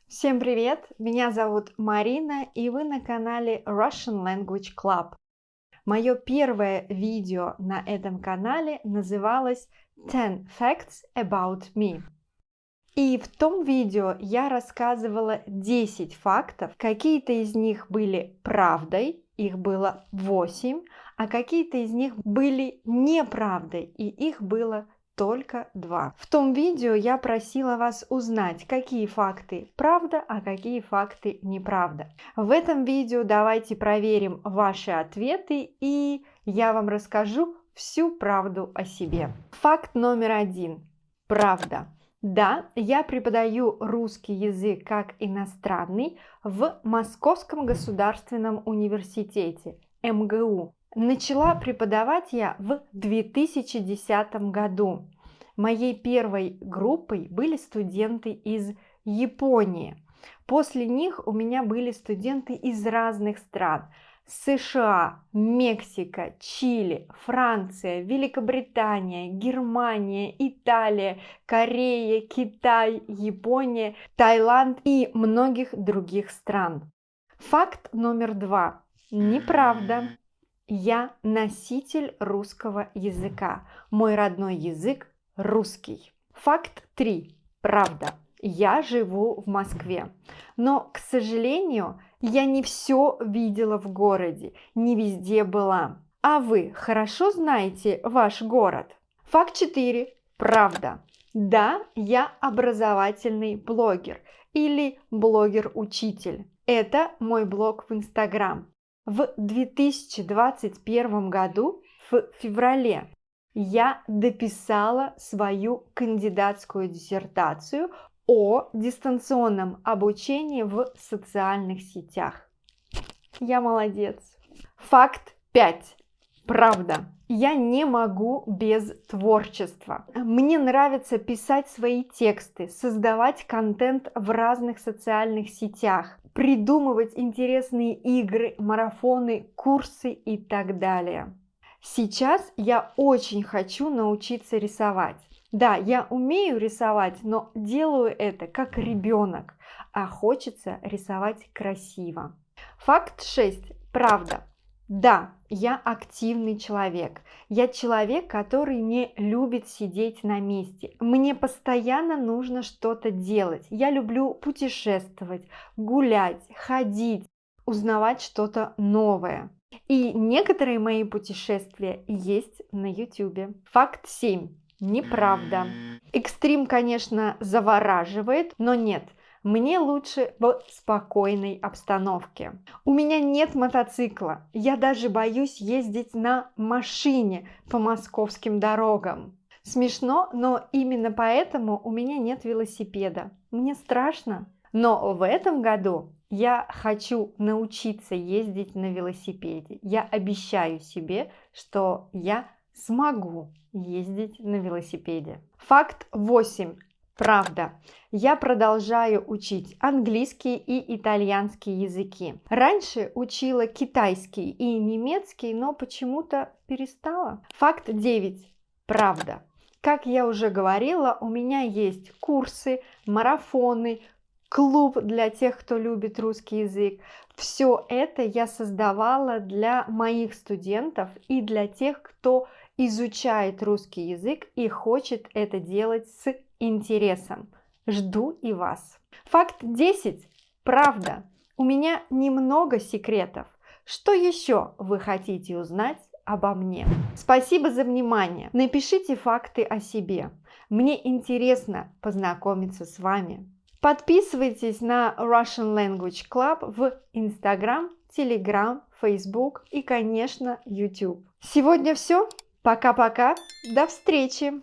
Всем привет! Меня зовут Марина, и вы на канале Russian Language Club. Мое первое видео на этом канале называлось 10 Facts About Me. И в том видео я рассказывала 10 фактов. Какие-то из них были правдой, их было 8, а какие-то из них были неправдой, и их было только 2. В том видео я просила вас узнать, какие факты правда, а какие факты неправда. В этом видео давайте проверим ваши ответы, и я вам расскажу всю правду о себе. Факт номер 1. Правда. Да, я преподаю русский язык как иностранный в Московском государственном университете, МГУ. Начала преподавать я в 2010 году. Моей первой группой были студенты из Японии. После них у меня были студенты из разных стран. США, Мексика, Чили, Франция, Великобритания, Германия, Италия, Корея, Китай, Япония, Таиланд и многих других стран. Факт номер 2. Неправда. Я носитель русского языка. Мой родной язык – русский. Факт 3. Правда. Я живу в Москве. Но, к сожалению, я не все видела в городе, не везде была. А вы хорошо знаете ваш город? Факт 4. Правда. Да, я образовательный блогер или блогер-учитель. Это мой блог в Инстаграм. В 2021 году, в феврале, я дописала свою кандидатскую диссертацию о дистанционном обучении в социальных сетях. Я молодец. Факт 5. Правда. Я не могу без творчества. Мне нравится писать свои тексты, создавать контент в разных социальных сетях, придумывать интересные игры, марафоны, курсы и так далее. Сейчас я очень хочу научиться рисовать. Да, я умею рисовать, но делаю это как ребенок, а хочется рисовать красиво. Факт 6. Правда. Да, я активный человек. Я человек, который не любит сидеть на месте. Мне постоянно нужно что-то делать. Я люблю путешествовать, гулять, ходить, узнавать что-то новое. И некоторые мои путешествия есть на YouTube. Факт 7. Неправда. Экстрим, конечно, завораживает, но нет. Мне лучше в спокойной обстановке. У меня нет мотоцикла. Я даже боюсь ездить на машине по московским дорогам. Смешно, но именно поэтому у меня нет велосипеда. Мне страшно. Но в этом году я хочу научиться ездить на велосипеде. Я обещаю себе, что я смогу ездить на велосипеде. Факт 8. Правда. Я продолжаю учить английский и итальянский языки. Раньше учила китайский и немецкий, но почему-то перестала. Факт 9. Правда. Как я уже говорила, у меня есть курсы, марафоны, клуб для тех, кто любит русский язык. Все это я создавала для моих студентов и для тех, кто изучает русский язык и хочет это делать с интересом. Жду и вас. Факт 10. Правда. У меня немного секретов. Что еще вы хотите узнать обо мне? Спасибо за внимание. Напишите факты о себе. Мне интересно познакомиться с вами. Подписывайтесь на Russian Language Club в Instagram, Telegram, Facebook и, конечно, YouTube. Сегодня все. Пока-пока. До встречи.